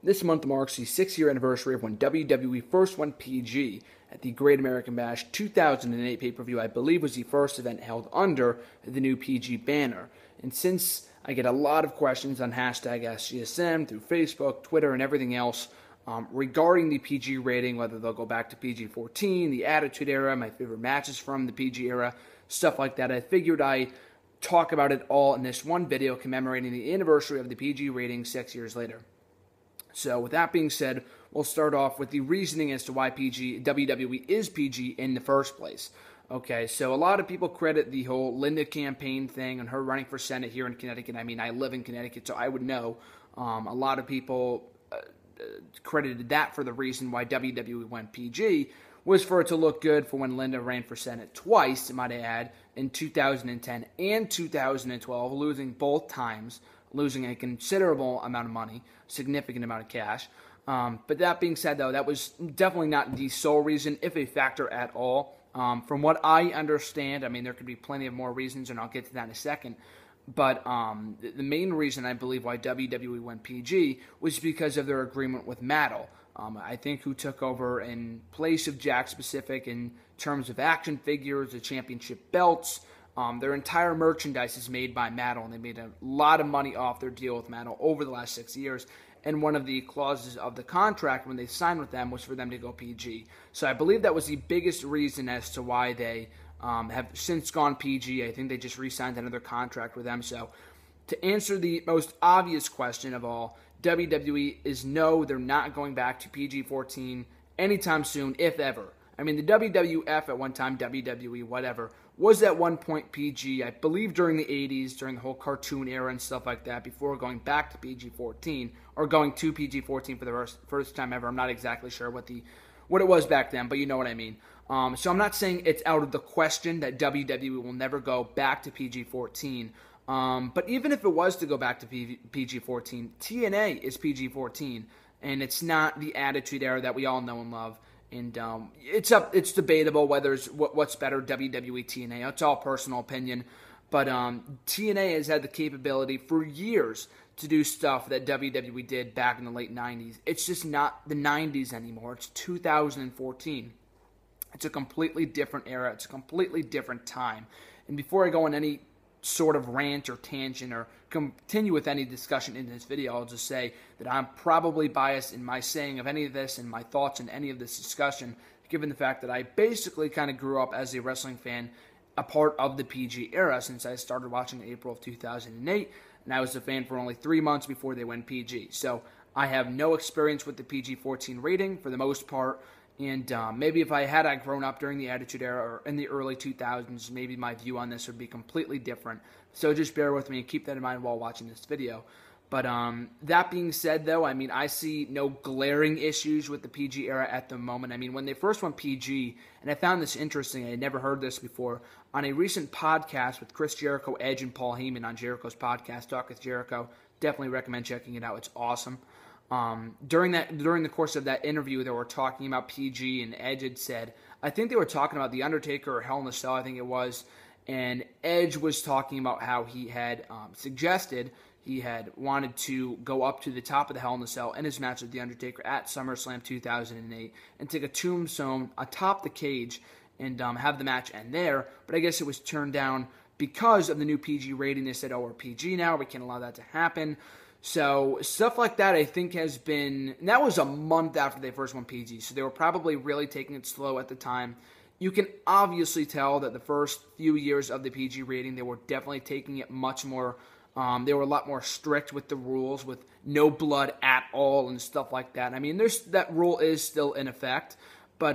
This month marks the 6-year anniversary of when WWE first went PG at the Great American Bash 2008 pay-per-view. I believe was the first event held under the new PG banner. And since I get a lot of questions on hashtag AskGSM through Facebook, Twitter, and everything else regarding the PG rating, whether they'll go back to PG-14, the Attitude Era, my favorite matches from the PG era, stuff like that, I figured I'd talk about it all in this one video commemorating the anniversary of the PG rating 6 years later. So with that being said, we'll start off with the reasoning as to why WWE is PG in the first place. Okay, so a lot of people credit the whole Linda campaign thing and her running for Senate here in Connecticut. I mean, I live in Connecticut, so I would know. A lot of people credited that for the reason why WWE went PG was for it to look good for when Linda ran for Senate twice, might I add, in 2010 and 2012, losing both times, losing a considerable amount of money, significant amount of cash. But that being said, though, that was definitely not the sole reason, if a factor at all. From what I understand, I mean, there could be plenty of more reasons, and I'll get to that in a second. But the main reason I believe why WWE went PG was because of their agreement with Mattel. I think who took over in place of Jakks Pacific in terms of action figures, the championship belts. Their entire merchandise is made by Mattel, and they made a lot of money off their deal with Mattel over the last 6 years. And one of the clauses of the contract when they signed with them was for them to go PG. So I believe that was the biggest reason as to why they have since gone PG. I think they just re-signed another contract with them. So to answer the most obvious question of all, WWE is no, they're not going back to PG-14 anytime soon, if ever. I mean, the WWF at one time, WWE, whatever, was at one point PG, I believe during the 80s, during the whole cartoon era and stuff like that, before going back to PG-14, or going to PG-14 for the first time ever. I'm not exactly sure what it was back then, but you know what I mean. So I'm not saying it's out of the question that WWE will never go back to PG-14. But even if it was to go back to PG-14, TNA is PG-14, and it's not the Attitude Era that we all know and love. And it's debatable whether what's better, WWE, TNA. It's all personal opinion. But TNA has had the capability for years to do stuff that WWE did back in the late 90s. It's just not the 90s anymore. It's 2014. It's a completely different era. It's a completely different time. And before I go on any sort of rant or tangent or continue with any discussion in this video, I'll just say that I'm probably biased in my saying of any of this and my thoughts in any of this discussion, given the fact that I basically kind of grew up as a wrestling fan, a part of the PG era since I started watching in April of 2008, and I was a fan for only 3 months before they went PG. So I have no experience with the PG-14 rating for the most part. And maybe if I had grown up during the Attitude Era or in the early 2000s, maybe my view on this would be completely different. So just bear with me and keep that in mind while watching this video. But that being said, though, I mean, I see no glaring issues with the PG era at the moment. I mean, when they first went PG, and I found this interesting, I had never heard this before, on a recent podcast with Chris Jericho, Edge, and Paul Heyman on Jericho's podcast, Talk with Jericho. Definitely recommend checking it out. It's awesome. During the course of that interview, they were talking about PG, and Edge had said, I think they were talking about The Undertaker or Hell in a Cell, I think it was, and Edge was talking about how he had suggested he had wanted to go up to the top of the Hell in a Cell in his match with The Undertaker at SummerSlam 2008 and take a tombstone atop the cage and have the match end there, but I guess it was turned down because of the new PG rating. They said, oh, we're PG now, we can't allow that to happen. So stuff like that I think has been, and that was a month after they first went PG, so they were probably really taking it slow at the time. You can obviously tell that the first few years of the PG rating, they were definitely taking it much more, they were a lot more strict with the rules, with no blood at all and stuff like that. I mean, that rule is still in effect. But,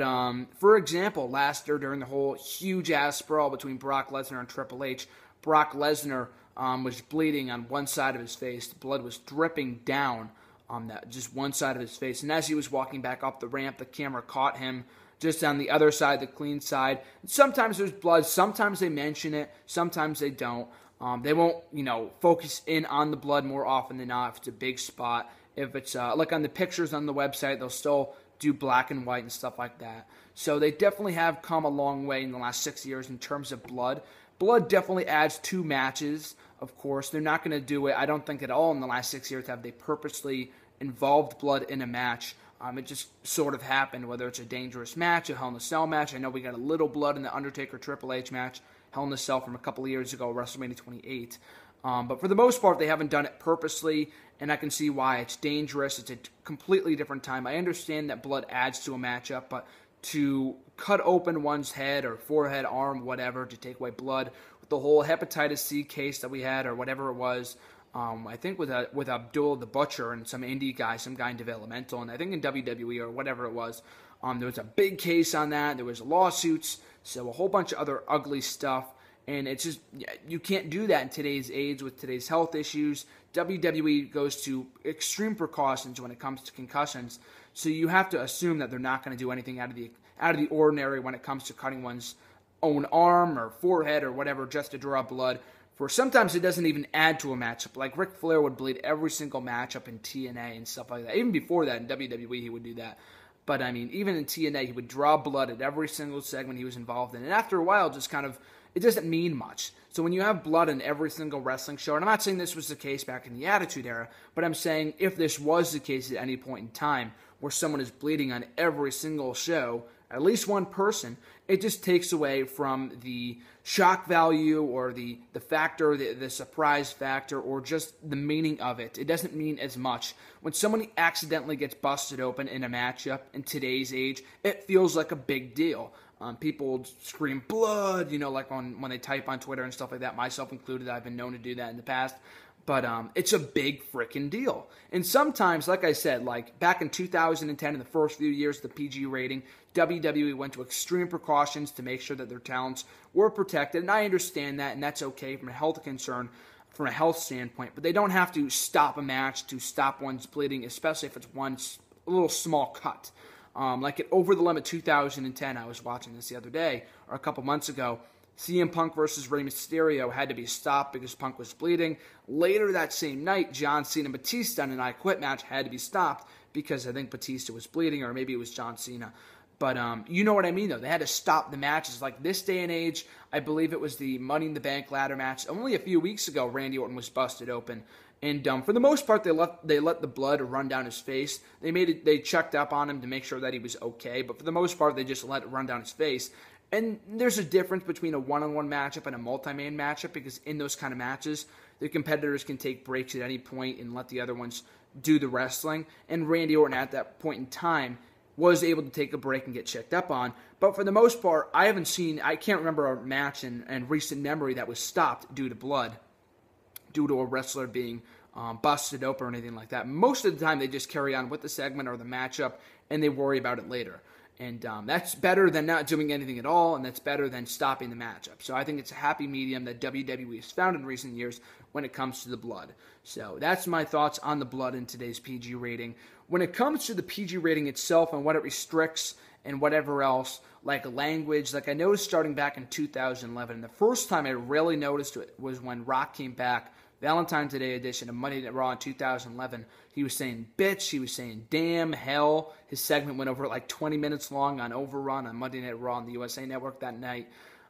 for example, last year during the whole huge-ass sprawl between Brock Lesnar and Triple H, Brock Lesnar was bleeding on one side of his face. The blood was dripping down on just one side of his face. And as he was walking back up the ramp, the camera caught him just on the other side, the clean side. And sometimes there's blood. Sometimes they mention it. Sometimes they don't. They won't, focus in on the blood more often than not if it's a big spot. If it's, like on the pictures on the website, they'll still do black and white and stuff like that. So they definitely have come a long way in the last 6 years in terms of blood. Blood definitely adds to matches. Of course, they're not going to do it, I don't think at all in the last 6 years have they purposely involved blood in a match. It just sort of happened, whether it's a dangerous match, a Hell in a Cell match. I know we got a little blood in the Undertaker Triple H match, Hell in a Cell from a couple of years ago, WrestleMania 28. But for the most part, they haven't done it purposely, and I can see why. It's dangerous. It's a completely different time. I understand that blood adds to a matchup, but to cut open one's head or forehead, arm, whatever, to take away blood, with the whole hepatitis C case that we had or whatever it was, I think with Abdul the Butcher and some indie guy, some guy in developmental, and I think in WWE or whatever it was, there was a big case on that. There was lawsuits, so a whole bunch of other ugly stuff. And it's just, you can't do that in today's age with today's health issues. WWE goes to extreme precautions when it comes to concussions. So you have to assume that they're not going to do anything out of the ordinary when it comes to cutting one's own arm or forehead or whatever just to draw blood. For sometimes it doesn't even add to a matchup. Like Ric Flair would bleed every single matchup in TNA and stuff like that. Even before that in WWE he would do that. But I mean, even in TNA he would draw blood at every single segment he was involved in. And after a while, just kind of, it doesn't mean much. So when you have blood in every single wrestling show, and I'm not saying this was the case back in the Attitude Era, but I'm saying if this was the case at any point in time where someone is bleeding on every single show, at least one person, it just takes away from the shock value or the factor, the surprise factor, or just the meaning of it. It doesn't mean as much. When someone accidentally gets busted open in a matchup in today's age, it feels like a big deal. People scream blood, like when they type on Twitter and stuff like that, myself included. I've been known to do that in the past. But it's a big freaking deal. And sometimes, like I said, like back in 2010, in the first few years of the PG rating, WWE went to extreme precautions to make sure that their talents were protected. And I understand that, and that's okay from a health concern, from a health standpoint. But they don't have to stop a match to stop one's bleeding, especially if it's one a little small cut. Like at Over the Limit 2010, I was watching this the other day, or a couple months ago, CM Punk versus Rey Mysterio had to be stopped because Punk was bleeding. Later that same night, John Cena and Batista in an I Quit match had to be stopped because I think Batista was bleeding, or maybe it was John Cena. But you know what I mean, though. They had to stop the matches. Like this day and age, I believe it was the Money in the Bank ladder match. Only a few weeks ago, Randy Orton was busted open. And for the most part, they let the blood run down his face. They checked up on him to make sure that he was okay. But for the most part, they just let it run down his face. And there's a difference between a one-on-one matchup and a multi-man matchup, because in those kind of matches, the competitors can take breaks at any point and let the other ones do the wrestling. And Randy Orton at that point in time was able to take a break and get checked up on. But for the most part, I can't remember a match in recent memory that was stopped due to blood, due to a wrestler being busted open or anything like that. Most of the time, they just carry on with the segment or the matchup, and they worry about it later. And that's better than not doing anything at all, and that's better than stopping the matchup. So I think it's a happy medium that WWE has found in recent years when it comes to the blood. So that's my thoughts on the blood in today's PG rating. When it comes to the PG rating itself and what it restricts and whatever else, like language, like I noticed starting back in 2011, and the first time I really noticed it was when Rock came back, Valentine's Day edition of Monday Night Raw in 2011. He was saying bitch, he was saying damn, hell. His segment went over like 20 minutes long on Overrun on Monday Night Raw on the USA Network that night.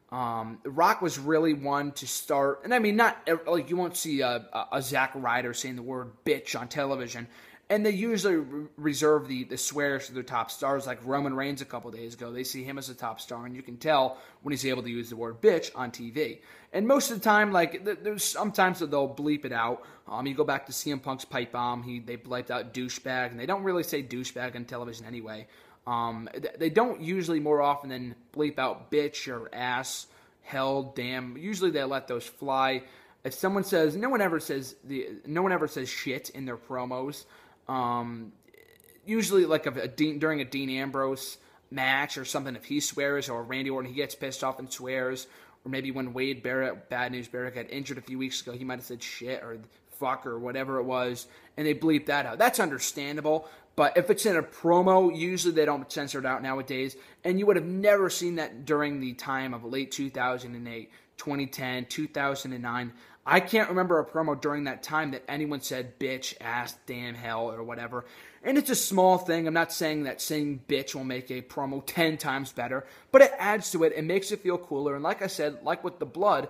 Rock was really one to start, and I mean, not like you won't see a Zack Ryder saying the word bitch on television. And they usually reserve the swears to their top stars, like Roman Reigns a couple days ago. They see him as a top star, and you can tell when he's able to use the word bitch on TV. And most of the time, like, there's sometimes that they'll bleep it out. You go back to CM Punk's pipe bomb, they bleeped out douchebag, and they don't really say douchebag on television anyway. They don't usually more often than bleep out bitch or ass, hell, damn. Usually they let those fly. If someone says, no one ever says shit in their promos. Usually like during a Dean Ambrose match or something, if he swears, or Randy Orton, he gets pissed off and swears, or maybe when Bad News Barrett got injured a few weeks ago, he might have said shit or fuck or whatever it was, and they bleep that out. That's understandable, but if it's in a promo, usually they don't censor it out nowadays, and you would have never seen that during the time of late 2008, 2010, 2009. I can't remember a promo during that time that anyone said bitch, ass, damn, hell, or whatever. And it's a small thing. I'm not saying that saying bitch will make a promo 10 times better, but it adds to it. It makes it feel cooler. And like I said, like with the blood,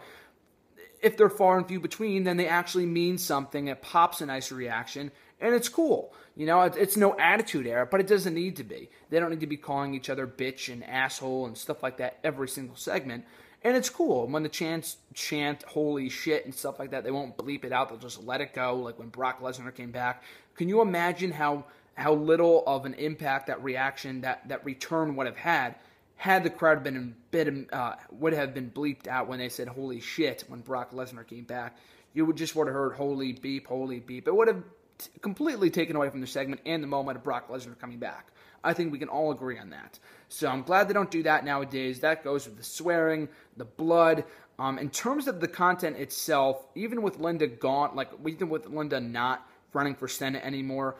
if they're far and few between, then they actually mean something. It pops a nice reaction. And it's cool. It's no attitude era, but it doesn't need to be. They don't need to be calling each other bitch and asshole and stuff like that every single segment. And it's cool. When the chant holy shit and stuff like that, they won't bleep it out. They'll just let it go, like when Brock Lesnar came back. Can you imagine how little of an impact that reaction, that return would have had the crowd would have been bleeped out when they said holy shit when Brock Lesnar came back? You would have heard holy beep, holy beep. It would have completely taken away from the segment and the moment of Brock Lesnar coming back. I think we can all agree on that. So I'm glad they don't do that nowadays. That goes with the swearing, the blood. In terms of the content itself, even with Linda gone, even with Linda not running for Senate anymore,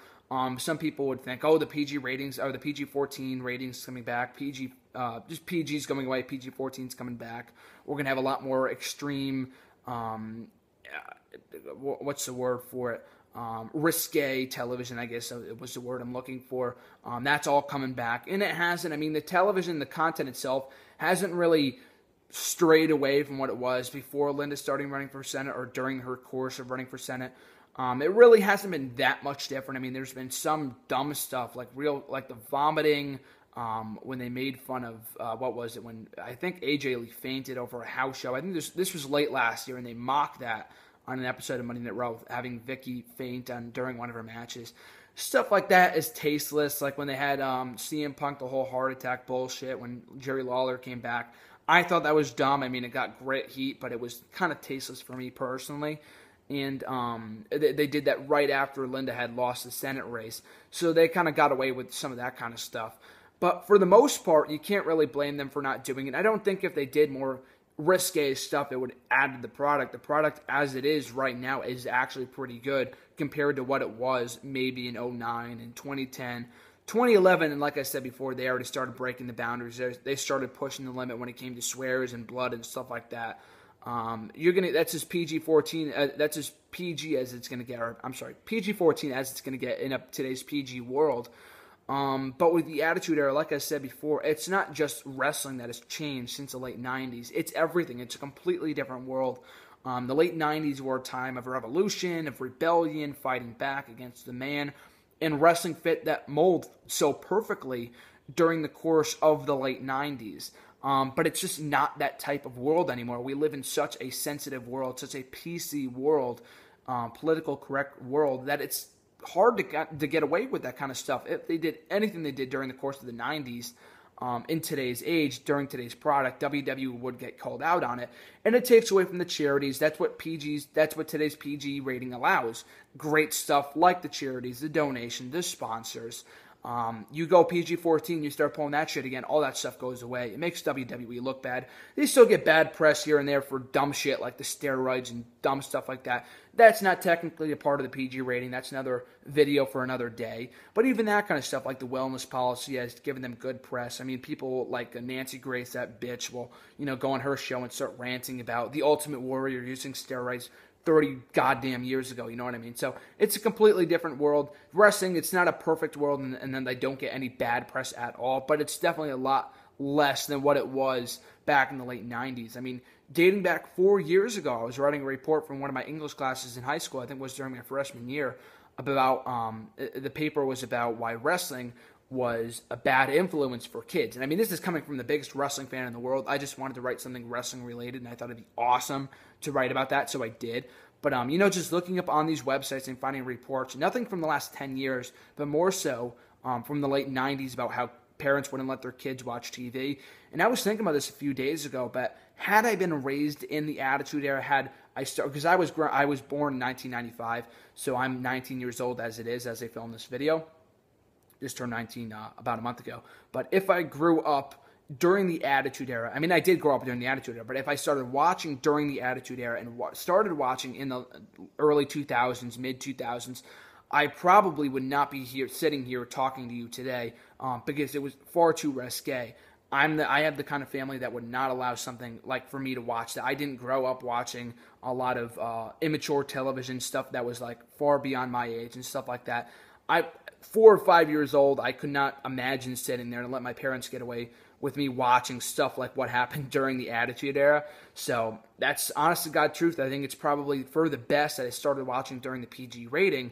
some people would think, the PG ratings, or the PG-14 ratings coming back, just PG's going away, PG-14's coming back. We're going to have a lot more extreme, what's the word for it? Risque television, I guess it was the word I'm looking for. That's all coming back. And it hasn't. I mean, the television, the content itself hasn't really strayed away from what it was before Linda started running for Senate or during her course of running for Senate. It really hasn't been that much different. I mean, there's been some dumb stuff, like the vomiting, when they made fun of, what was it, when I think AJ Lee fainted over a house show. I think this was late last year, and they mocked that on an episode of Monday Night Raw, having Vicky faint during one of her matches. Stuff like that is tasteless, like when they had CM Punk, the whole heart attack bullshit, when Jerry Lawler came back. I thought that was dumb. I mean, it got great heat, but it was kind of tasteless for me personally. And they did that right after Linda had lost the Senate race. So they kind of got away with some of that kind of stuff. But for the most part, you can't really blame them for not doing it. I don't think if they did more risque stuff, it would add to the product. The product as it is right now is actually pretty good compared to what it was maybe in 2009 and 2010. 2011, and like I said before, they already started breaking the boundaries. They started pushing the limit when it came to swears and blood and stuff like that. That's as PG-14. That's as PG as it's gonna get. PG-14 as it's gonna get in today's PG world. But with the Attitude Era, like I said before, it's not just wrestling that has changed since the late 90s. It's everything. It's a completely different world. The late 90s were a time of revolution, of rebellion, fighting back against the man, and wrestling fit that mold so perfectly during the course of the late 90s. But it's just not that type of world anymore. We live in such a sensitive world, such a PC world, political correct world, that it's hard to get away with that kind of stuff. If they did anything they did during the course of the 90s, in today's age, during today's product, WWE would get called out on it. And it takes away from the charities. That's what today's PG rating allows. Great stuff like the charities, the donation, the sponsors. You go PG-14, you start pulling that shit again, all that stuff goes away. It makes WWE look bad. They still get bad press here and there for dumb shit like the steroids and dumb stuff like that. That's not technically a part of the PG rating. That's another video for another day. But even that kind of stuff, like the wellness policy, has given them good press. I mean, people like Nancy Grace, that bitch, will go on her show and start ranting about the Ultimate Warrior using steroids 30 goddamn years ago, you know what I mean? So it's a completely different world. Wrestling, it's not a perfect world, and then they don't get any bad press at all, but it's definitely a lot less than what it was back in the late 90s. I mean, dating back 4 years ago, I was writing a report from one of my English classes in high school, I think it was during my freshman year, about, the paper was about why wrestling was a bad influence for kids. And I mean, this is coming from the biggest wrestling fan in the world. I just wanted to write something wrestling related, and I thought it'd be awesome to write about that, so I did. But, just looking up on these websites and finding reports, nothing from the last 10 years, but more so from the late 90s about how parents wouldn't let their kids watch TV. And I was thinking about this a few days ago, but had I been raised in the Attitude Era, because I was born in 1995, so I'm 19 years old as I film this video. Just turned 19 about a month ago. But if I grew up during the Attitude Era, I mean, I did grow up during the Attitude Era, but if I started watching during the Attitude Era and started watching in the early 2000s, mid-2000s, I probably would not be sitting here talking to you today because it was far too risque. I have the kind of family that would not allow something like for me to watch that. I didn't grow up watching a lot of immature television stuff that was like far beyond my age and stuff like that. 4 or 5 years old, I could not imagine sitting there and let my parents get away with me watching stuff like what happened during the Attitude Era. So that's honest to God truth. I think it's probably for the best that I started watching during the PG rating.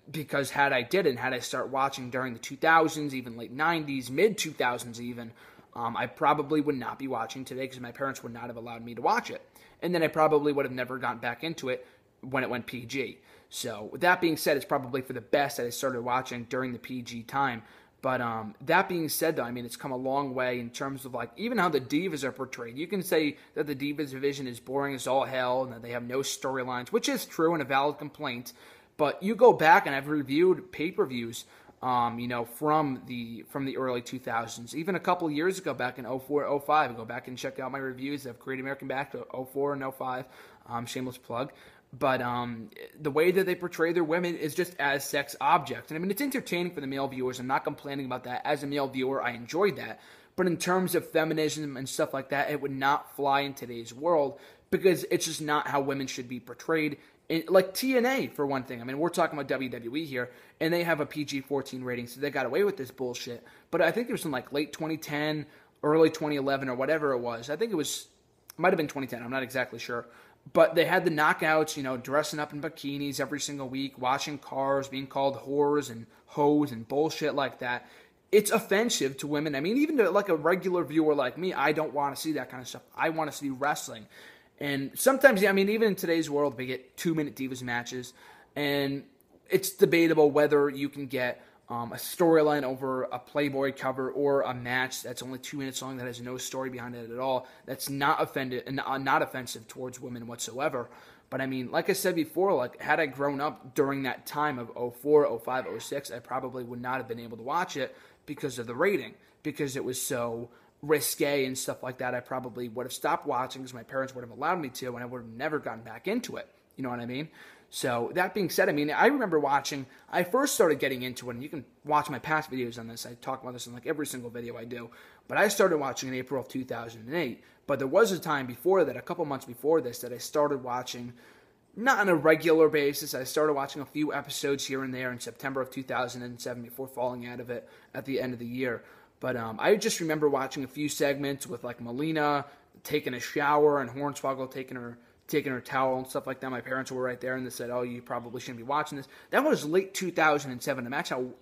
Because had I start watching during the 2000s, even late 90s, mid 2000s even, I probably would not be watching today because my parents would not have allowed me to watch it. And then I probably would have never gotten back into it when it went PG. So with that being said, it's probably for the best that I started watching during the PG time. But that being said, though, I mean, it's come a long way in terms of, like, even how the Divas are portrayed. You can say that the Divas division is boring as all hell and that they have no storylines, which is true and a valid complaint. But you go back, and I've reviewed pay-per-views, from the early 2000s, even a couple years ago, back in 04, 05. Go back and check out my reviews of Great American Bash 04 and 05. Shameless plug. But the way that they portray their women is just as sex objects. And I mean, it's entertaining for the male viewers. I'm not complaining about that. As a male viewer, I enjoyed that. But in terms of feminism and stuff like that, it would not fly in today's world because it's just not how women should be portrayed. Like TNA, for one thing. I mean, we're talking about WWE here, and they have a PG-14 rating, so they got away with this bullshit. But I think it was in like late 2010, early 2011, or whatever it was. I think might have been 2010. I'm not exactly sure. But they had the knockouts, dressing up in bikinis every single week, washing cars, being called whores and hoes and bullshit like that. It's offensive to women. I mean, even to like a regular viewer like me, I don't want to see that kind of stuff. I want to see wrestling. And sometimes, I mean, even in today's world, we get 2-minute Divas matches. And it's debatable whether you can get a storyline over a Playboy cover or a match that's only 2 minutes long that has no story behind it at all. That's not offensive towards women whatsoever. But I mean, like I said before, like had I grown up during that time of 04, 05, 06, I probably would not have been able to watch it because of the rating, because it was so risque and stuff like that. I probably would have stopped watching because my parents would have allowed me to, and I would have never gotten back into it. You know what I mean? So that being said, I mean, I remember I first started getting into it, and you can watch my past videos on this. I talk about this in like every single video I do. But I started watching in April of 2008. But there was a time before that, a couple months before this, that I started watching, not on a regular basis. I started watching a few episodes here and there in September of 2007 before falling out of it at the end of the year. But I just remember watching a few segments with like Melina taking a shower and Hornswoggle taking her towel and stuff like that. My parents were right there and they said, "Oh, you probably shouldn't be watching this." That was late 2007.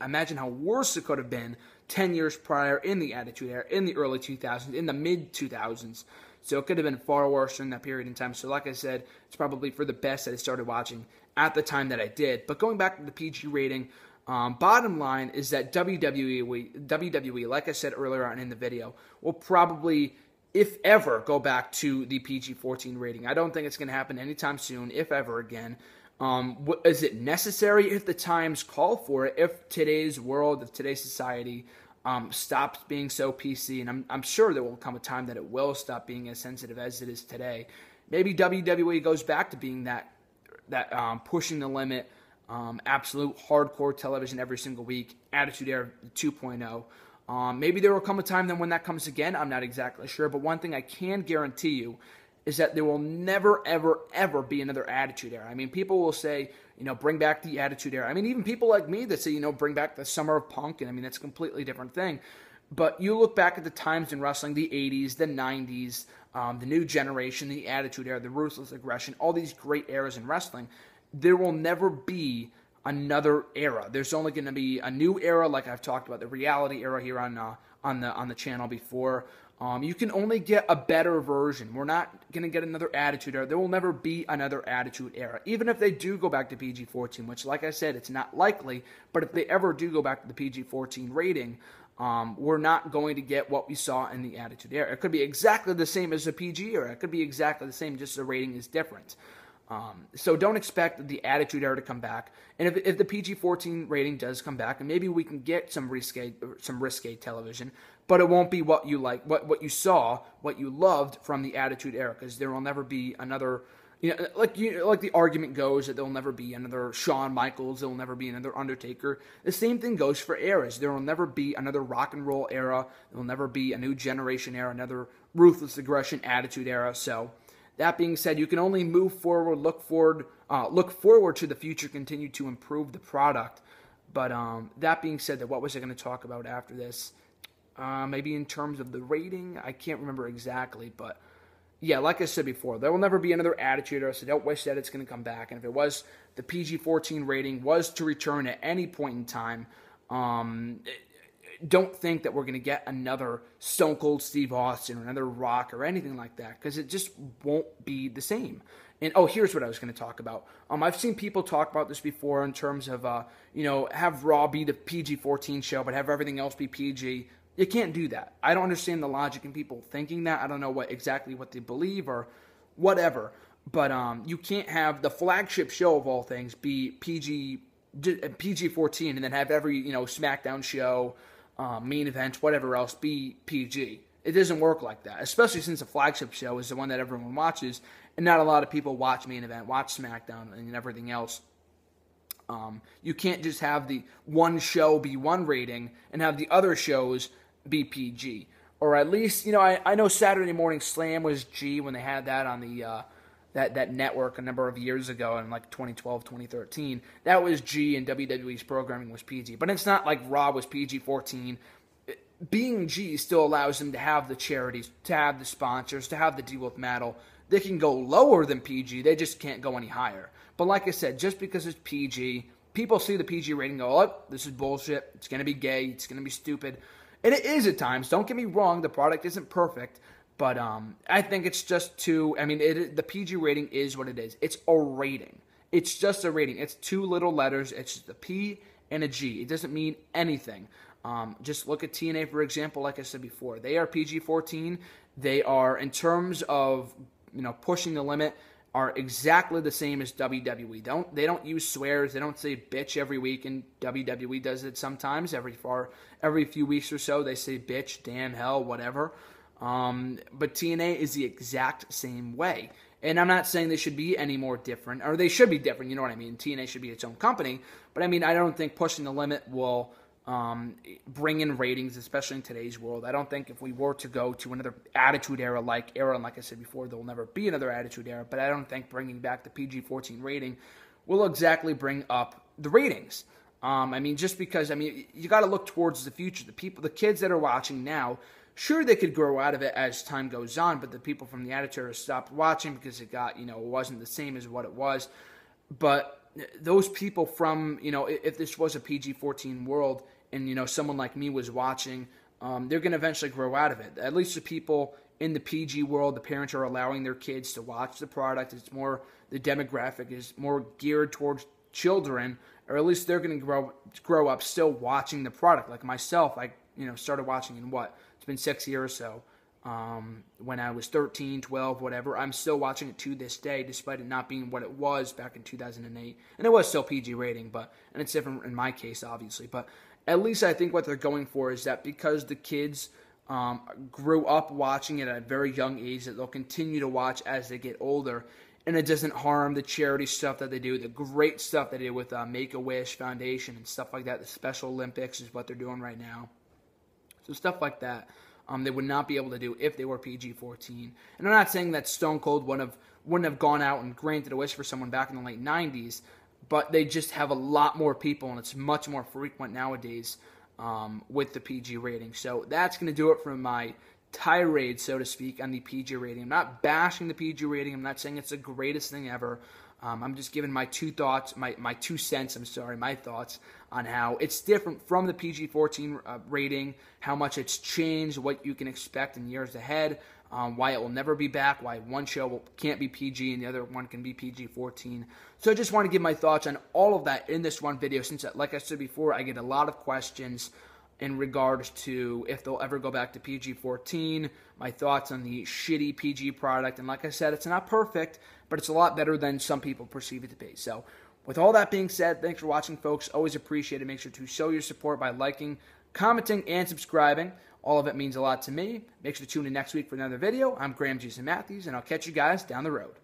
Imagine how worse it could have been 10 years prior in the Attitude Era, in the early 2000s, in the mid 2000s. So it could have been far worse during that period in time. So like I said, it's probably for the best that I started watching at the time that I did. But going back to the PG rating, bottom line is that WWE, like I said earlier on in the video, will probably, if ever, go back to the PG-14 rating. I don't think it's going to happen anytime soon, if ever again. Is it necessary if the times call for it, if today's world, if today's society stops being so PC? And I'm sure there will come a time that it will stop being as sensitive as it is today. Maybe WWE goes back to being that pushing the limit, absolute hardcore television every single week, Attitude Era 2.0. Maybe there will come a time then when that comes again. I'm not exactly sure. But one thing I can guarantee you is that there will never, ever, ever be another Attitude Era. I mean, people will say, bring back the Attitude Era. I mean, even people like me that say, bring back the Summer of Punk. And I mean, that's a completely different thing. But you look back at the times in wrestling, the 80s, the 90s, the New Generation, the Attitude Era, the Ruthless Aggression, all these great eras in wrestling. There will never be another era. There's only going to be a new era, like I've talked about, the reality era here on the channel before. You can only get a better version. We're not going to get another Attitude Era. There will never be another Attitude Era. Even if they do go back to PG-14, which, like I said, it's not likely, but if they ever do go back to the PG-14 rating, we're not going to get what we saw in the Attitude Era. It could be exactly the same as the PG era. It could be exactly the same, just the rating is different. So don't expect the Attitude Era to come back. And if the PG-14 rating does come back, and maybe we can get some risque television, but it won't be what you like, what you saw, what you loved from the Attitude Era, because there will never be another. Like the argument goes that there will never be another Shawn Michaels, there will never be another Undertaker. The same thing goes for eras. There will never be another rock and roll era. There will never be a New Generation era, another Ruthless Aggression Attitude Era. So that being said, you can only move forward, look forward to the future, continue to improve the product. But that being said, what was I going to talk about after this? Maybe in terms of the rating, I can't remember exactly, but yeah, like I said before, there will never be another Attitude Era, so don't wish that it's going to come back. And if it was, the PG-14 rating was to return at any point in time, don't think that we're going to get another Stone Cold Steve Austin or another Rock or anything like that, because it just won't be the same. And, here's what I was going to talk about. I've seen people talk about this before in terms of, have Raw be the PG-14 show, but have everything else be PG. You can't do that. I don't understand the logic in people thinking that. I don't know exactly what they believe or whatever. But you can't have the flagship show of all things be PG-14 and then have every, SmackDown show, main event, whatever else be PG. It doesn't work like that, especially since the flagship show is the one that everyone watches, and not a lot of people watch main event, watch SmackDown, and everything else. You can't just have the one show be one rating and have the other shows be PG. Or at least, I know Saturday Morning Slam was G when they had that on the that network a number of years ago in like 2012, 2013. That was G, and WWE's programming was PG. But it's not like Raw was PG-14. Being G still allows them to have the charities, to have the sponsors, to have the deal with Mattel. They can go lower than PG. They just can't go any higher. But like I said, just because it's PG, people see the PG rating and go, oh, this is bullshit. It's going to be gay. It's going to be stupid. And it is at times. Don't get me wrong. The product isn't perfect. But I think it's just the PG rating is what it is. It's a rating. It's just a rating. It's two little letters. It's just a P and a G. It doesn't mean anything. Just look at TNA, for example, like I said before. They are PG-14. They are, in terms of, pushing the limit, are exactly the same as WWE. They don't use swears. They don't say bitch every week, and WWE does it sometimes. Every few weeks or so, they say bitch, damn, hell, whatever. But TNA is the exact same way. And I'm not saying they should be any more different, or they should be different, you know what I mean? TNA should be its own company. But I don't think pushing the limit will bring in ratings, especially in today's world. I don't think if we were to go to another Attitude Era, and like I said before, there will never be another Attitude Era, but I don't think bringing back the PG-14 rating will exactly bring up the ratings. Just because, you got to look towards the future. The kids that are watching now, sure, they could grow out of it as time goes on, but the people from the Attitude Era stopped watching because it got, it wasn't the same as what it was. But those people from, if this was a PG-14 world and, someone like me was watching, they're going to eventually grow out of it. At least the people in the PG world, the parents are allowing their kids to watch the product. The demographic is more geared towards children, or at least they're going to grow up still watching the product. Like myself, I started watching in it's been 6 years or so. When I was 13, 12, whatever, I'm still watching it to this day, despite it not being what it was back in 2008. And it was still PG rating, and it's different in my case, obviously. But at least I think what they're going for is that because the kids grew up watching it at a very young age, that they'll continue to watch as they get older. And it doesn't harm the charity stuff that they do, the great stuff they do with Make-A-Wish Foundation and stuff like that. The Special Olympics is what they're doing right now. So stuff like that. They would not be able to do if they were PG-14. And I'm not saying that Stone Cold wouldn't have gone out and granted a wish for someone back in the late 90s, but they just have a lot more people, and it's much more frequent nowadays with the PG rating. So that's going to do it for my tirade, so to speak, on the PG rating. I'm not bashing the PG rating. I'm not saying it's the greatest thing ever. I'm just giving my 2 thoughts, my 2 cents, my thoughts on how it's different from the PG-14 rating, how much it's changed, what you can expect in years ahead, why it will never be back, why one show can't be PG and the other one can be PG-14. So I just want to give my thoughts on all of that in this one video, since, like I said before, I get a lot of questions in regards to if they'll ever go back to PG-14, my thoughts on the shitty PG product. And like I said, it's not perfect, but it's a lot better than some people perceive it to be. So with all that being said, thanks for watching, folks. Always appreciate it. Make sure to show your support by liking, commenting, and subscribing. All of it means a lot to me. Make sure to tune in next week for another video. I'm Graham Jason Matthews, and I'll catch you guys down the road.